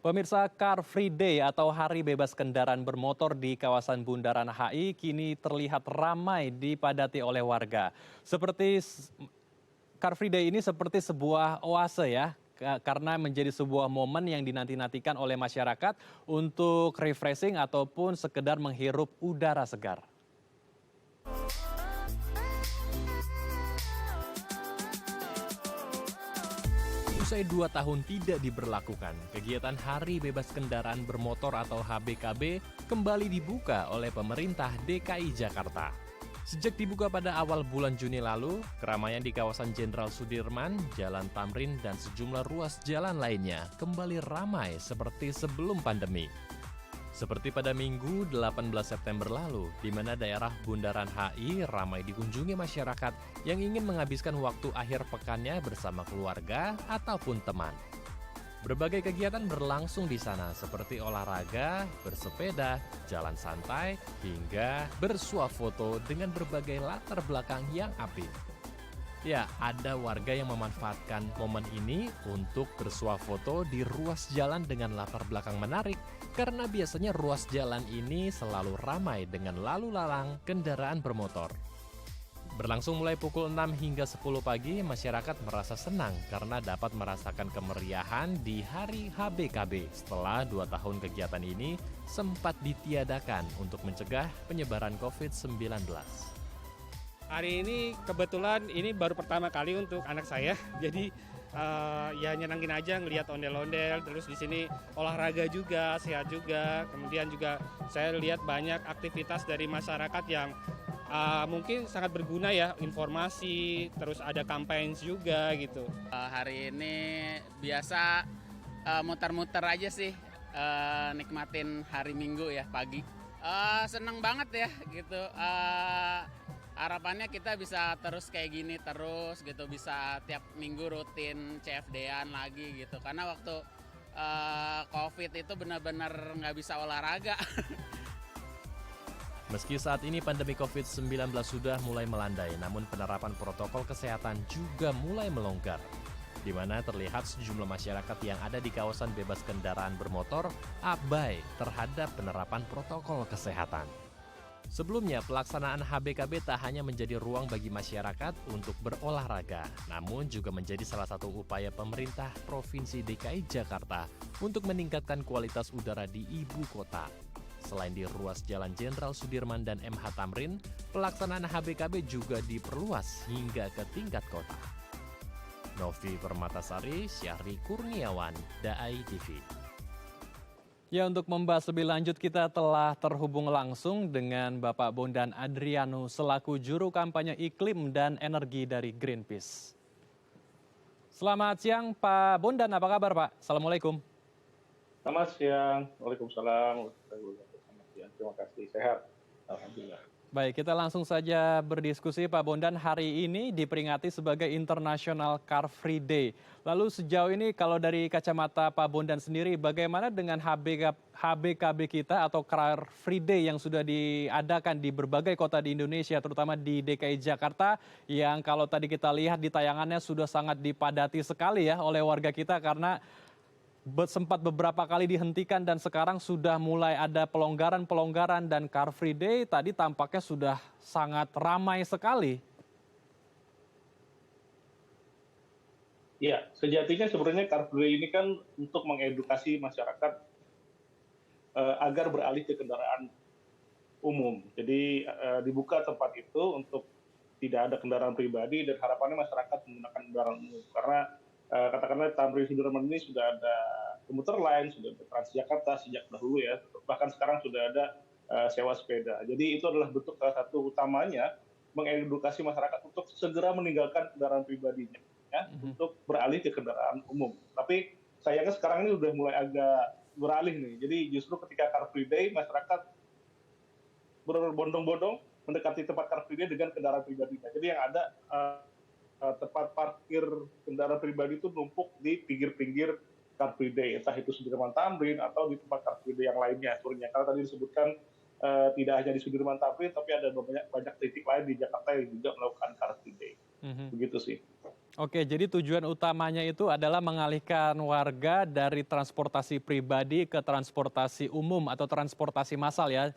Pemirsa, Car Free Day atau Hari Bebas Kendaraan Bermotor di kawasan Bundaran HI kini terlihat ramai dipadati oleh warga. Car Free Day ini seperti sebuah oase ya, karena menjadi sebuah momen yang dinanti-nantikan oleh masyarakat untuk refreshing ataupun sekedar menghirup udara segar. Usai 2 tahun tidak diberlakukan, kegiatan Hari Bebas Kendaraan Bermotor atau HBKB kembali dibuka oleh pemerintah DKI Jakarta. Sejak dibuka pada awal bulan Juni lalu, keramaian di kawasan Jenderal Sudirman, Jalan Tamrin, dan sejumlah ruas jalan lainnya kembali ramai seperti sebelum pandemi. Seperti pada Minggu 18 September lalu, di mana daerah Bundaran HI ramai dikunjungi masyarakat yang ingin menghabiskan waktu akhir pekannya bersama keluarga ataupun teman. Berbagai kegiatan berlangsung di sana seperti olahraga, bersepeda, jalan santai, hingga bersuah foto dengan berbagai latar belakang yang apik. Ya, ada warga yang memanfaatkan momen ini untuk bersuah foto di ruas jalan dengan latar belakang menarik, karena biasanya ruas jalan ini selalu ramai dengan lalu lalang kendaraan bermotor. Berlangsung mulai pukul 6 hingga 10 pagi, masyarakat merasa senang karena dapat merasakan kemeriahan di hari HBKB setelah 2 tahun kegiatan ini sempat ditiadakan untuk mencegah penyebaran COVID-19. Hari ini kebetulan ini baru pertama kali untuk anak saya, jadi ya nyenangin aja ngelihat ondel-ondel, terus di sini olahraga juga, sehat juga, kemudian juga saya lihat banyak aktivitas dari masyarakat yang mungkin sangat berguna ya, informasi, terus ada campaign juga gitu. Hari ini biasa muter-muter aja sih, nikmatin hari Minggu ya pagi. Seneng banget ya gitu. Harapannya kita bisa terus kayak gini terus gitu, bisa tiap minggu rutin CFD-an lagi gitu. Karena waktu COVID itu benar-benar nggak bisa olahraga. Meski saat ini pandemi COVID-19 sudah mulai melandai, namun penerapan protokol kesehatan juga mulai melonggar, di mana terlihat sejumlah masyarakat yang ada di kawasan bebas kendaraan bermotor abai terhadap penerapan protokol kesehatan. Sebelumnya, pelaksanaan HBKB tak hanya menjadi ruang bagi masyarakat untuk berolahraga, namun juga menjadi salah satu upaya pemerintah Provinsi DKI Jakarta untuk meningkatkan kualitas udara di ibu kota. Selain di ruas Jalan Jenderal Sudirman dan MH Tamrin, pelaksanaan HBKB juga diperluas hingga ke tingkat kota. Novi Permatasari, Syahri Kurniawan, DAI TV. Ya, untuk membahas lebih lanjut kita telah terhubung langsung dengan Bapak Bondan Adrianus selaku juru kampanye iklim dan energi dari Greenpeace. Selamat siang Pak Bondan, apa kabar Pak? Assalamualaikum. Selamat siang, Waalaikumsalam. Selamat siang, terima kasih, sehat. Alhamdulillah. Baik, kita langsung saja berdiskusi Pak Bondan. Hari ini diperingati sebagai International Car Free Day. Lalu sejauh ini kalau dari kacamata Pak Bondan sendiri, bagaimana dengan HBKB kita atau Car Free Day yang sudah diadakan di berbagai kota di Indonesia, terutama di DKI Jakarta, yang kalau tadi kita lihat di tayangannya sudah sangat dipadati sekali ya oleh warga kita karena sempat beberapa kali dihentikan dan sekarang sudah mulai ada pelonggaran-pelonggaran dan Car Free Day tadi tampaknya sudah sangat ramai sekali. Iya, sejatinya sebenarnya Car Free Day ini kan untuk mengedukasi masyarakat agar beralih ke kendaraan umum. Jadi dibuka tempat itu untuk tidak ada kendaraan pribadi dan harapannya masyarakat menggunakan kendaraan umum. Karena katakanlah Tamrin Sudirman ini sudah ada komuter lain, sudah ada Transjakarta sejak dahulu ya, bahkan sekarang sudah ada sewa sepeda. Jadi itu adalah bentuk salah satu utamanya mengedukasi masyarakat untuk segera meninggalkan kendaraan pribadinya, ya, untuk beralih ke kendaraan umum. Tapi sayangnya sekarang ini sudah mulai agak beralih nih. Jadi justru ketika Car Free Day masyarakat berbondong-bondong mendekati tempat Car Free Day dengan kendaraan pribadinya. Jadi yang ada tempat parkir kendaraan pribadi itu numpuk di pinggir-pinggir Car Free Day, entah itu Sudirman Tamrin atau di tempat Car Free Day yang lainnya. Karena tadi disebutkan tidak hanya di Sudirman Tamrin, tapi ada banyak titik lain di Jakarta yang juga melakukan Car Free Day. Begitu sih. Oke, jadi tujuan utamanya itu adalah mengalihkan warga dari transportasi pribadi ke transportasi umum atau transportasi massal ya.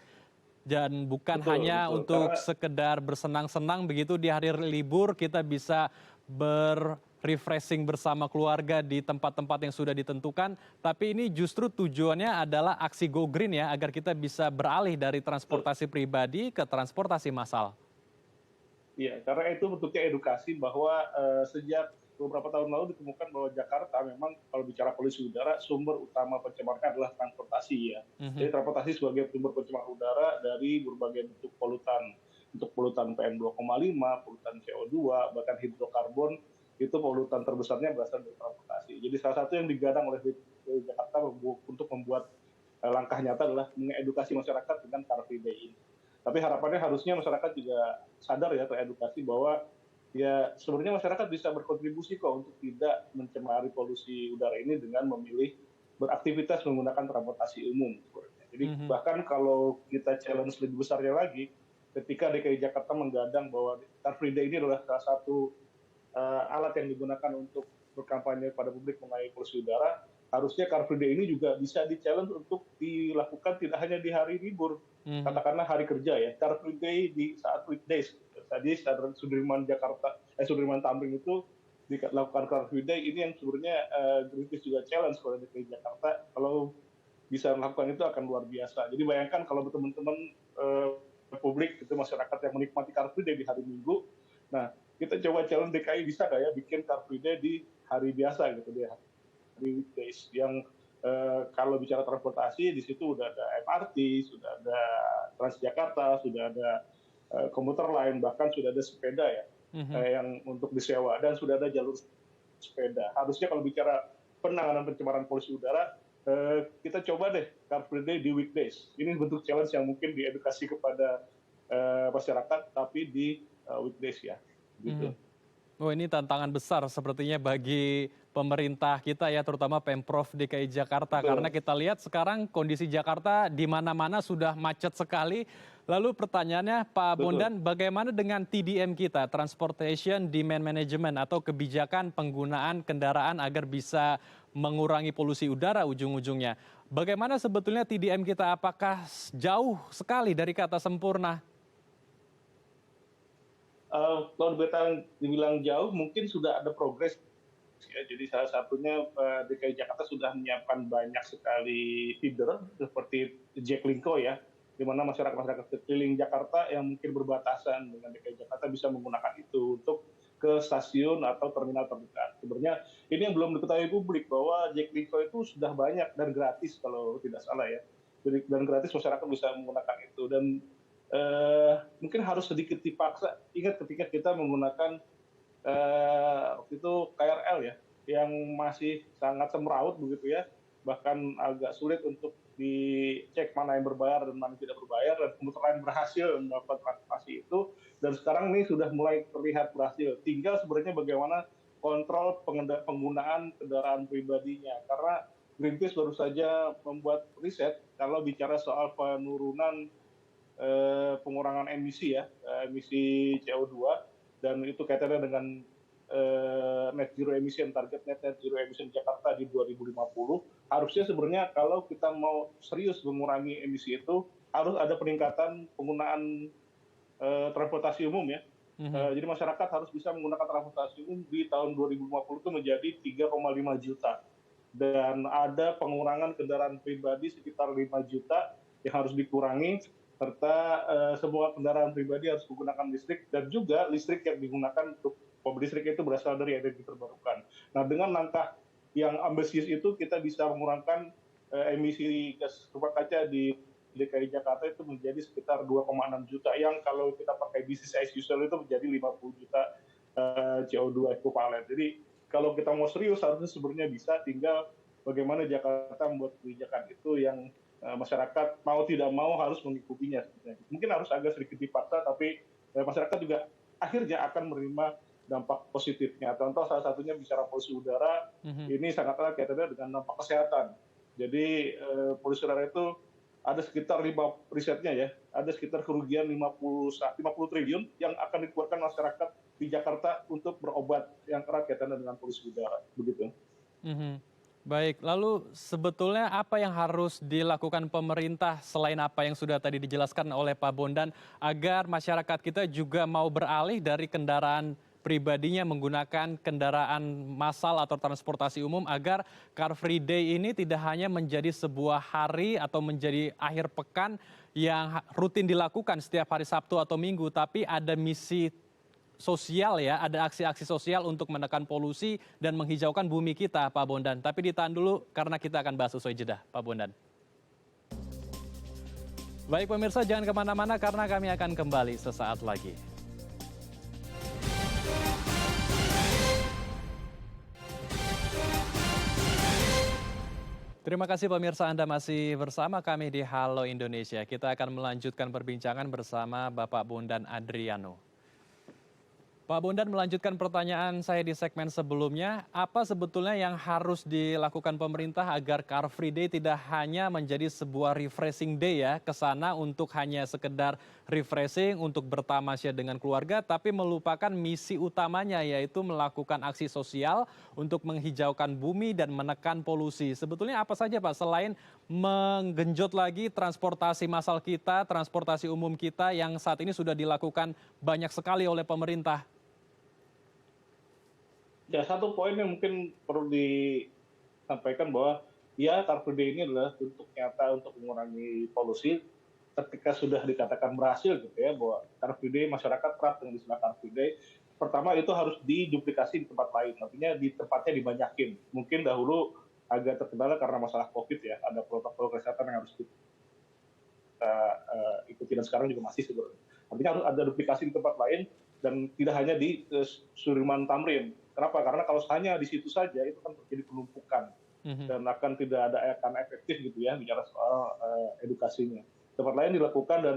Dan bukan Betul, hanya betul. untuk Karena sekedar bersenang-senang begitu di hari libur kita bisa berrefreshing bersama keluarga di tempat-tempat yang sudah ditentukan, tapi ini justru tujuannya adalah aksi Go Green ya, agar kita bisa beralih dari betul. transportasi pribadi ke transportasi massal. Iya, karena itu bentuknya edukasi bahwa sejak beberapa tahun lalu ditemukan bahwa Jakarta memang kalau bicara polusi udara sumber utama pencemaran adalah transportasi ya. Mhm, Jadi transportasi sebagai sumber pencemaran udara dari berbagai bentuk polutan, untuk polutan PM2,5, polutan CO2, bahkan hidrokarbon itu polutan terbesarnya berasal dari transportasi. Jadi salah satu yang digadang oleh DKI Jakarta untuk membuat langkah nyata adalah mengedukasi masyarakat dengan Car Free Day ini. Tapi harapannya harusnya masyarakat juga sadar ya teredukasi bahwa ya sebenarnya masyarakat bisa berkontribusi kok untuk tidak mencemari polusi udara ini dengan memilih beraktivitas menggunakan transportasi umum sebenarnya. Jadi mhm, bahkan kalau kita challenge lebih besarnya lagi, ketika DKI Jakarta menggadang bahwa Car Free Day ini adalah salah satu alat yang digunakan untuk berkampanye pada publik mengenai polusi udara, harusnya Car Free Day ini juga bisa di-challenge untuk dilakukan tidak hanya di hari libur, mhm, katakanlah hari kerja ya, Car Free Day di saat weekdays. Tadi Sudirman Jakarta, Sudirman Tamrin itu dilakukan Car Free Day ini yang sebenarnya Greenpeace juga challenge kalau di Jakarta, kalau bisa melakukan itu akan luar biasa. Jadi bayangkan kalau teman-teman publik itu masyarakat yang menikmati Car Free Day di hari Minggu, nah kita coba challenge DKI bisa nggak ya bikin Car Free Day di hari biasa gitu, di hari weekdays yang kalau bicara transportasi di situ udah ada MRT, sudah ada Transjakarta, sudah ada komuter lain, bahkan sudah ada sepeda ya mhm. yang untuk disewa dan sudah ada jalur sepeda. Harusnya kalau bicara penanganan pencemaran polusi udara, kita coba deh Car Free Day di weekdays. Ini bentuk challenge yang mungkin diedukasi kepada masyarakat, tapi di weekdays ya, gitu. Mhm. Oh, ini tantangan besar sepertinya bagi pemerintah kita ya, terutama Pemprov DKI Jakarta. Karena Betul, kita lihat sekarang kondisi Jakarta di mana-mana sudah macet sekali. Lalu pertanyaannya Pak betul. Bondan, bagaimana dengan TDM kita, Transportation Demand Management atau kebijakan penggunaan kendaraan agar bisa mengurangi polusi udara ujung-ujungnya. Bagaimana sebetulnya TDM kita, apakah jauh sekali dari kata sempurna? Kalau dibilang jauh, mungkin sudah ada progres ya. Jadi salah satunya DKI Jakarta sudah menyiapkan banyak sekali feeder seperti Jaklingko ya, di mana masyarakat-masyarakat keliling Jakarta yang mungkin berbatasan dengan DKI Jakarta bisa menggunakan itu untuk ke stasiun atau terminal terdekat. Sebenarnya ini yang belum diketahui publik bahwa Jaklingko itu sudah banyak dan gratis kalau tidak salah ya. Dan gratis masyarakat bisa menggunakan itu dan mungkin harus sedikit dipaksa. Ingat ketika kita menggunakan waktu itu KRL ya, yang masih sangat semraut begitu ya, bahkan agak sulit untuk dicek mana yang berbayar dan mana yang tidak berbayar, dan komuter lain berhasil melakukan transaksi itu, dan sekarang ini sudah mulai terlihat berhasil. Tinggal sebenarnya bagaimana kontrol penggunaan kendaraan pribadinya, karena Greenpeace baru saja membuat riset kalau bicara soal penurunan pengurangan emisi ya, emisi CO2, dan itu kaitannya dengan net zero emission, target net zero emission Jakarta di 2050. Harusnya sebenarnya kalau kita mau serius mengurangi emisi itu, harus ada peningkatan penggunaan transportasi umum ya. Mhm, Jadi masyarakat harus bisa menggunakan transportasi umum di tahun 2050 itu menjadi 3,5 juta. Dan ada pengurangan kendaraan pribadi sekitar 5 juta yang harus dikurangi, serta semua kendaraan pribadi harus menggunakan listrik, dan juga listrik yang digunakan untuk mobil listrik itu berasal dari energi terbarukan. Nah, dengan langkah yang ambisius itu kita bisa mengurangkan emisi gas rumah kaca di DKI Jakarta itu menjadi sekitar 2,6 juta, yang kalau kita pakai business as usual itu menjadi 50 juta CO2 ekivalen. Jadi kalau kita mau serius harusnya sebenarnya bisa, tinggal bagaimana Jakarta membuat kebijakan itu yang masyarakat mau tidak mau harus mengikutinya. Mungkin harus agak sedikit dipaksa, tapi masyarakat juga akhirnya akan menerima dampak positifnya. Contoh salah satunya bicara polusi udara, mhm. ini sangat erat kaitannya dengan dampak kesehatan. Jadi polusi udara itu ada sekitar 5 risetnya ya, ada sekitar kerugian 50 triliun yang akan dikeluarkan masyarakat di Jakarta untuk berobat yang erat kaitannya dengan polusi udara, begitu. Mhm. Baik, lalu sebetulnya apa yang harus dilakukan pemerintah selain apa yang sudah tadi dijelaskan oleh Pak Bondan agar masyarakat kita juga mau beralih dari kendaraan pribadinya menggunakan kendaraan massal atau transportasi umum agar Car Free Day ini tidak hanya menjadi sebuah hari atau menjadi akhir pekan yang rutin dilakukan setiap hari Sabtu atau Minggu, tapi ada misi sosial ya, ada aksi-aksi sosial untuk menekan polusi dan menghijaukan bumi kita, Pak Bondan. Tapi ditahan dulu karena kita akan bahas usai jeda, Pak Bondan. Baik pemirsa, jangan kemana-mana karena kami akan kembali sesaat lagi. Terima kasih pemirsa Anda masih bersama kami di Halo Indonesia. Kita akan melanjutkan perbincangan bersama Bapak Bondan Adriano. Pak Bondan, melanjutkan pertanyaan saya di segmen sebelumnya, apa sebetulnya yang harus dilakukan pemerintah agar Car Free Day tidak hanya menjadi sebuah refreshing day ya, ke sana untuk hanya sekedar refreshing, untuk bertamasya dengan keluarga, tapi melupakan misi utamanya yaitu melakukan aksi sosial untuk menghijaukan bumi dan menekan polusi. Sebetulnya apa saja Pak, selain menggenjot lagi transportasi massal kita, transportasi umum kita yang saat ini sudah dilakukan banyak sekali oleh pemerintah? Ya, satu poin yang mungkin perlu disampaikan bahwa ya Car Free Day ini adalah bentuk nyata untuk mengurangi polusi ketika sudah dikatakan berhasil gitu ya, bahwa Car Free Day masyarakat kerap dengan istilah Car Free Day. Pertama itu harus diduplikasi di tempat lain, artinya di tempatnya dibanyakin. Mungkin dahulu agak terkendala karena masalah COVID ya, ada protokol kesehatan yang harus kita ikuti dan sekarang juga masih sebenarnya. Artinya harus ada duplikasi di tempat lain dan tidak hanya di Sudirman Tamrin. Kenapa? Karena kalau hanya di situ saja itu kan terjadi penumpukan dan akan tidak akan efektif gitu ya bicara soal edukasinya. Tempat lain dilakukan dan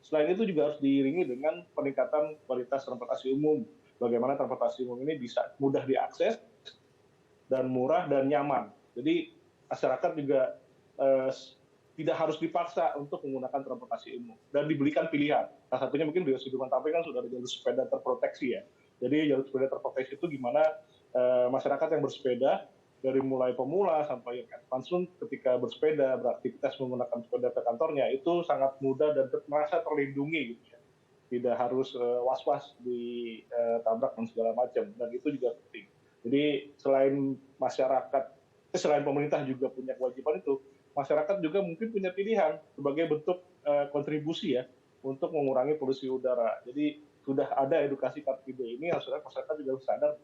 selain itu juga harus diiringi dengan peningkatan kualitas transportasi umum. Bagaimana transportasi umum ini bisa mudah diakses dan murah dan nyaman. Jadi masyarakat juga tidak harus dipaksa untuk menggunakan transportasi umum dan diberikan pilihan. Salah satunya mungkin di Sudirman Tamrin kan sudah ada jalur sepeda terproteksi ya. Jadi jalur sepeda terproteksi itu gimana masyarakat yang bersepeda dari mulai pemula sampai yang advance pun ketika bersepeda beraktivitas menggunakan sepeda ke kantornya itu sangat mudah dan merasa terlindungi gitu ya. Tidak harus was-was ditabrak dan segala macam, dan itu juga penting. Jadi selain pemerintah juga punya kewajiban itu, masyarakat juga mungkin punya pilihan sebagai bentuk kontribusi ya untuk mengurangi polusi udara. Jadi sudah ada edukasi Car Free Day ini, harusnya masyarakat juga sadar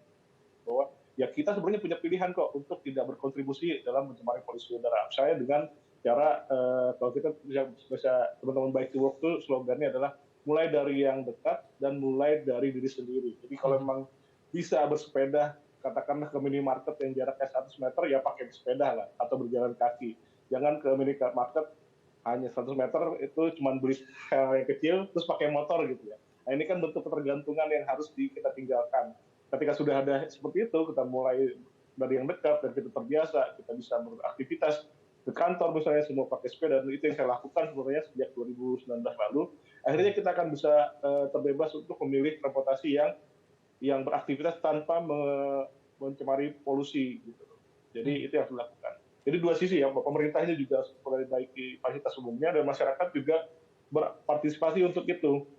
bahwa ya kita sebenarnya punya pilihan kok untuk tidak berkontribusi dalam mencemari polusi udara. Saya dengan cara kalau kita bisa teman-teman Bike to Work itu slogannya adalah mulai dari yang dekat dan mulai dari diri sendiri. Jadi kalau memang bisa bersepeda katakanlah ke minimarket yang jaraknya 100 meter ya pakai sepeda lah atau berjalan kaki. Jangan ke minimarket hanya 100 meter itu cuma beli hal yang kecil terus pakai motor gitu ya. Nah ini kan bentuk ketergantungan yang harus kita tinggalkan. Ketika sudah ada seperti itu, kita mulai dari yang dekat dan kita terbiasa, kita bisa beraktivitas ke kantor misalnya semua pakai sepeda, dan itu yang saya lakukan sebenarnya sejak 2019 lalu. Akhirnya kita akan bisa terbebas untuk memilih transportasi yang beraktivitas tanpa mencemari polusi gitu. Jadi itu yang harus dilakukan. Jadi dua sisi ya, pemerintahnya juga memperbaiki fasilitas umumnya dan masyarakat juga berpartisipasi untuk itu.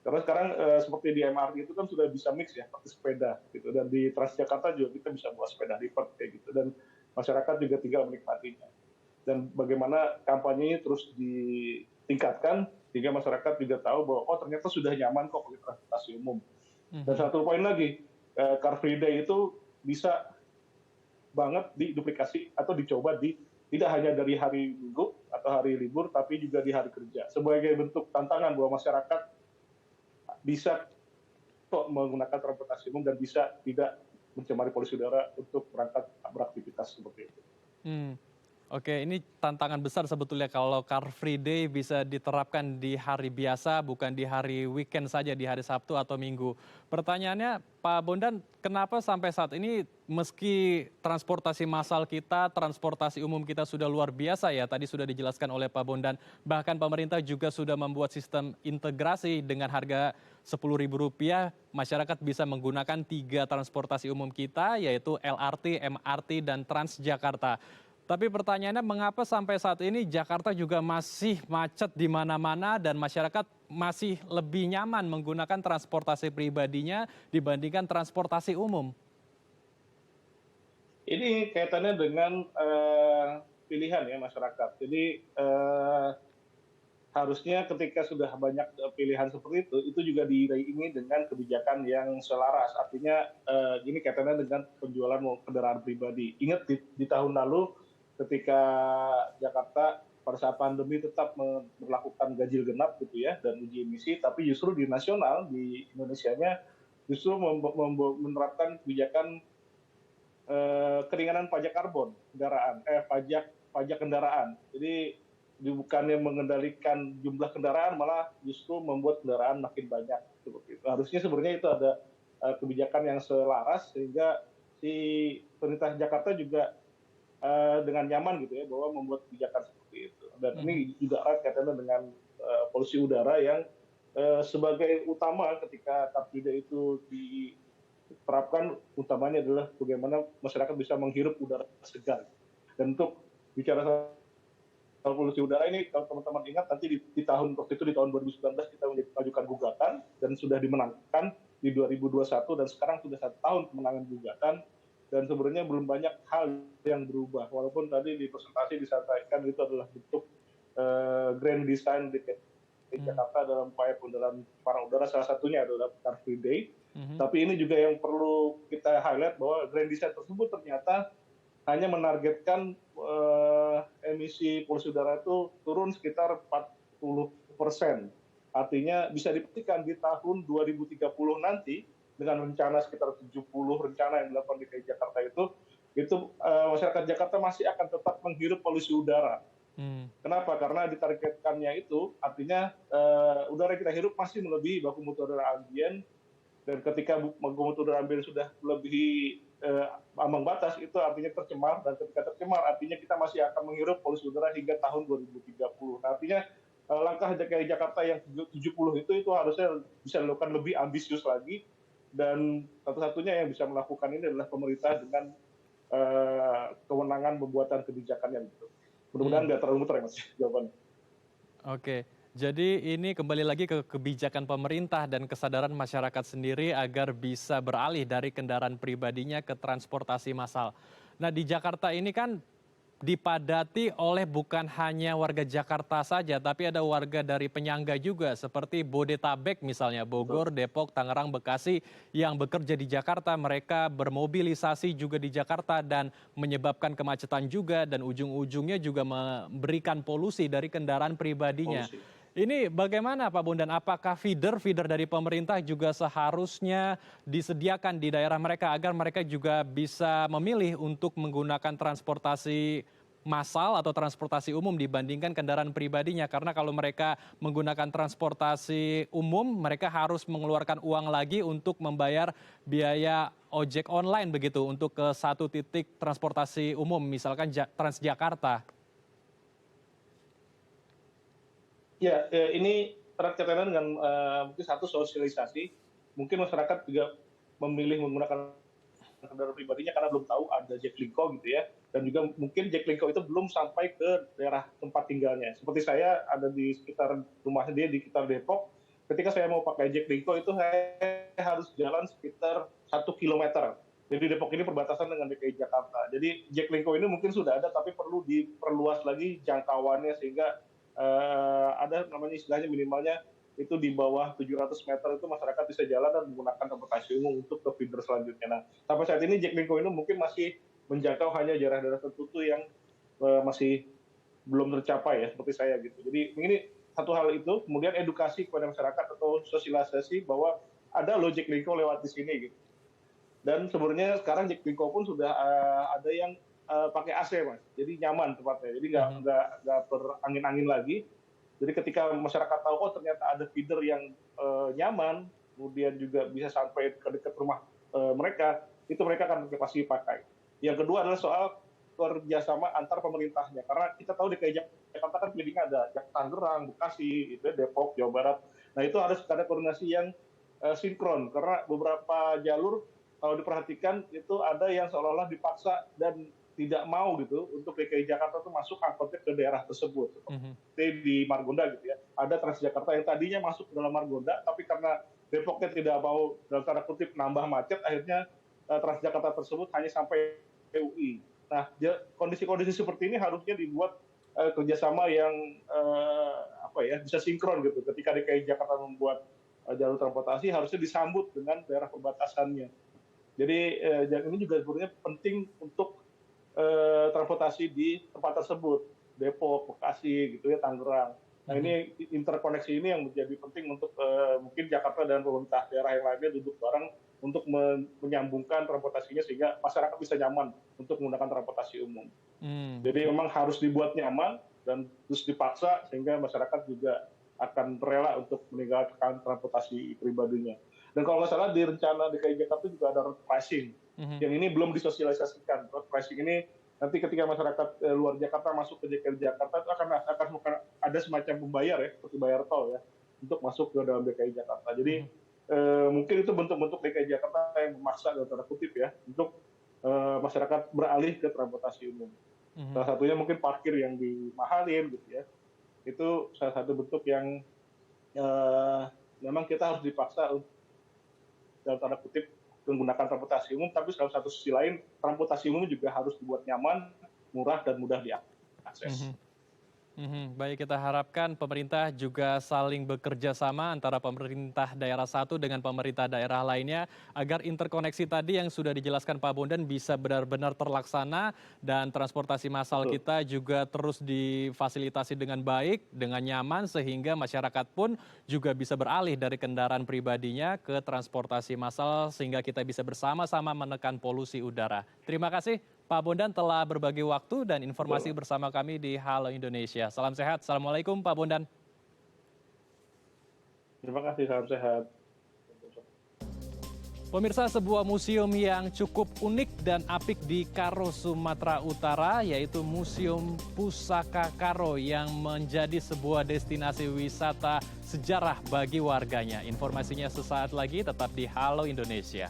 Karena sekarang seperti di MRT itu kan sudah bisa mix ya, pakai sepeda gitu. Dan di Transjakarta juga kita bisa bawa sepeda lipat kayak gitu. Dan masyarakat juga tinggal menikmatinya. Dan bagaimana kampanye ini terus ditingkatkan sehingga masyarakat juga tahu bahwa oh ternyata sudah nyaman kok pakai transportasi umum. Dan satu poin lagi, Car Free Day itu bisa banget diduplikasi atau dicoba tidak hanya dari hari Minggu atau hari libur, tapi juga di hari kerja. Sebagai bentuk tantangan bahwa masyarakat bisa kok menggunakan transportasi umum dan bisa tidak mencemari polusi udara untuk berangkat beraktivitas seperti itu. Oke, ini tantangan besar sebetulnya kalau Car Free Day bisa diterapkan di hari biasa, bukan di hari weekend saja, di hari Sabtu atau Minggu. Pertanyaannya, Pak Bondan, kenapa sampai saat ini meski transportasi massal kita, transportasi umum kita sudah luar biasa ya, tadi sudah dijelaskan oleh Pak Bondan, bahkan pemerintah juga sudah membuat sistem integrasi dengan harga Rp10.000, masyarakat bisa menggunakan 3 transportasi umum kita, yaitu LRT, MRT, dan Transjakarta. Tapi pertanyaannya mengapa sampai saat ini Jakarta juga masih macet di mana-mana dan masyarakat masih lebih nyaman menggunakan transportasi pribadinya dibandingkan transportasi umum? Ini kaitannya dengan pilihan ya masyarakat. Jadi harusnya ketika sudah banyak pilihan seperti itu juga diiringi dengan kebijakan yang selaras. Artinya ini kaitannya dengan penjualan kendaraan pribadi. Ingat di tahun lalu ketika Jakarta pada saat pandemi tetap memperlakukan ganjil genap gitu ya dan uji emisi, tapi justru di nasional di Indonesianya justru menerapkan kebijakan keringanan pajak karbon kendaraan, pajak kendaraan. Jadi bukannya mengendalikan jumlah kendaraan, malah justru membuat kendaraan makin banyak. Seperti itu. Harusnya sebenarnya itu ada kebijakan yang selaras sehingga si pemerintah Jakarta juga dengan nyaman gitu ya bahwa membuat kebijakan seperti itu. Dan ini juga erat kaitannya dengan polusi udara yang sebagai utama ketika Car Free Day itu diterapkan, utamanya adalah bagaimana masyarakat bisa menghirup udara segar. Dan untuk bicara soal polusi udara ini, kalau teman-teman ingat nanti di tahun waktu itu di tahun 2019 kita mengajukan gugatan dan sudah dimenangkan di 2021 dan sekarang sudah 1 tahun kemenangan gugatan dan sebenarnya belum banyak hal yang berubah walaupun tadi di presentasi disampaikan itu adalah bentuk grand design di Jakarta dalam upaya pengendalian pencemaran udara, salah satunya adalah Car Free Day. Tapi ini juga yang perlu kita highlight bahwa grand design tersebut ternyata hanya menargetkan emisi polusi udara itu turun sekitar 40%. Artinya bisa dibuktikan di tahun 2030 nanti dengan rencana sekitar 70 rencana yang dilakukan di DKI Jakarta itu masyarakat Jakarta masih akan tetap menghirup polusi udara. Kenapa? Karena ditargetkannya itu artinya udara yang kita hirup masih melebihi baku mutu udara ambien, dan ketika baku mutu udara ambien sudah melebihi ambang batas itu artinya tercemar, dan ketika tercemar artinya kita masih akan menghirup polusi udara hingga tahun 2030. Nah, artinya langkah DKI Jakarta yang 70 itu harusnya bisa dilakukan lebih ambisius lagi, dan satu-satunya yang bisa melakukan ini adalah pemerintah dengan kewenangan pembuatan kebijakannya. Mudah-mudahan nggak terlalu muter ya Mas jawabannya. Oke, jadi ini kembali lagi ke kebijakan pemerintah dan kesadaran masyarakat sendiri agar bisa beralih dari kendaraan pribadinya ke transportasi massal. Nah, di Jakarta ini kan dipadati oleh bukan hanya warga Jakarta saja, tapi ada warga dari penyangga juga seperti Bodetabek misalnya, Bogor, Depok, Tangerang, Bekasi yang bekerja di Jakarta. Mereka bermobilisasi juga di Jakarta dan menyebabkan kemacetan juga dan ujung-ujungnya juga memberikan polusi dari kendaraan pribadinya. Ini bagaimana Pak Bondan, apakah feeder dari pemerintah juga seharusnya disediakan di daerah mereka agar mereka juga bisa memilih untuk menggunakan transportasi massal atau transportasi umum dibandingkan kendaraan pribadinya? Karena kalau mereka menggunakan transportasi umum, mereka harus mengeluarkan uang lagi untuk membayar biaya ojek online begitu untuk ke satu titik transportasi umum, misalkan Transjakarta. Ya, ini erat kaitannya dengan mungkin satu sosialisasi. Mungkin masyarakat juga memilih menggunakan kendaraan pribadinya karena belum tahu ada Jaklingko gitu ya. Dan juga mungkin Jaklingko itu belum sampai ke daerah tempat tinggalnya. Seperti saya ada di sekitar rumahnya dia di sekitar Depok. Ketika saya mau pakai Jaklingko itu saya harus jalan sekitar 1 kilometer. Jadi Depok ini perbatasan dengan DKI Jakarta. Jadi Jaklingko ini mungkin sudah ada tapi perlu diperluas lagi jangkauannya sehingga ada namanya istilahnya minimalnya itu di bawah 700 meter itu masyarakat bisa jalan dan menggunakan transportasi umum untuk ke feeder selanjutnya. Nah, sampai saat ini Jaklingko ini mungkin masih menjangkau hanya daerah-daerah tertentu yang masih belum tercapai ya, seperti saya gitu. Jadi ini satu hal itu, kemudian edukasi kepada masyarakat atau sosialisasi bahwa ada loh Jaklingko lewat di sini gitu. Dan sebenarnya sekarang Jaklingko pun sudah ada yang pakai AC, Mas. Jadi nyaman tempatnya. Jadi nggak berangin-angin lagi. Jadi ketika masyarakat tahu, oh ternyata ada feeder yang nyaman, kemudian juga bisa sampai ke dekat rumah mereka, itu mereka akan pasti pakai. Yang kedua adalah soal kerjasama antar pemerintahnya. Karena kita tahu DKI Jakarta kan pilihnya ada Tangerang, Bekasi, Depok, Jawa Barat. Nah itu harus ada koordinasi yang sinkron. Karena beberapa jalur kalau diperhatikan itu ada yang seolah-olah dipaksa dan tidak mau gitu untuk DKI Jakarta itu masuk angkotnya ke daerah tersebut. Di Margonda gitu ya. Ada Transjakarta yang tadinya masuk ke dalam Margonda, tapi karena Depoknya tidak mau dalam tanda kutip nambah macet, akhirnya Transjakarta tersebut hanya sampai UI. Nah, kondisi-kondisi seperti ini harusnya dibuat kerjasama yang bisa sinkron gitu. Ketika DKI Jakarta membuat jalur transportasi, harusnya disambut dengan daerah perbatasannya. Jadi ini juga sebenarnya penting untuk transportasi di tempat tersebut, Depok, Bekasi, gitu ya, Tangerang. Nah ini interkoneksi ini yang menjadi penting untuk mungkin Jakarta dan pemerintah daerah yang lainnya duduk bareng untuk menyambungkan transportasinya sehingga masyarakat bisa nyaman untuk menggunakan transportasi umum. Jadi memang harus dibuat nyaman dan terus dipaksa sehingga masyarakat juga akan rela untuk meninggalkan transportasi pribadinya. Dan kalau nggak salah di rencana DKI Jakarta juga ada road pricing. Yang ini belum disosialisasikan. Road pricing ini nanti ketika masyarakat luar Jakarta masuk ke DKI Jakarta itu akan ada semacam pembayar ya, seperti bayar tol ya, untuk masuk ke dalam DKI Jakarta. Jadi mungkin itu bentuk-bentuk DKI Jakarta yang memaksa dalam tanda kutip ya, untuk masyarakat beralih ke transportasi umum. Salah satunya mungkin parkir yang dimahalin gitu ya. Itu salah satu bentuk yang memang kita harus dipaksa dalam tanda kutip menggunakan transportasi umum, tapi dalam satu sisi lain transportasi umum juga harus dibuat nyaman, murah dan mudah diakses. Baik, kita harapkan pemerintah juga saling bekerja sama antara pemerintah daerah satu dengan pemerintah daerah lainnya agar interkoneksi tadi yang sudah dijelaskan Pak Bondan bisa benar-benar terlaksana dan transportasi massal kita juga terus difasilitasi dengan baik, dengan nyaman sehingga masyarakat pun juga bisa beralih dari kendaraan pribadinya ke transportasi massal sehingga kita bisa bersama-sama menekan polusi udara. Terima kasih Pak Bondan telah berbagi waktu dan informasi bersama kami di Halo Indonesia. Salam sehat. Assalamualaikum Pak Bondan. Terima kasih, salam sehat. Pemirsa, sebuah museum yang cukup unik dan apik di Karo, Sumatera Utara, yaitu Museum Pusaka Karo yang menjadi sebuah destinasi wisata sejarah bagi warganya. Informasinya sesaat lagi, tetap di Halo Indonesia.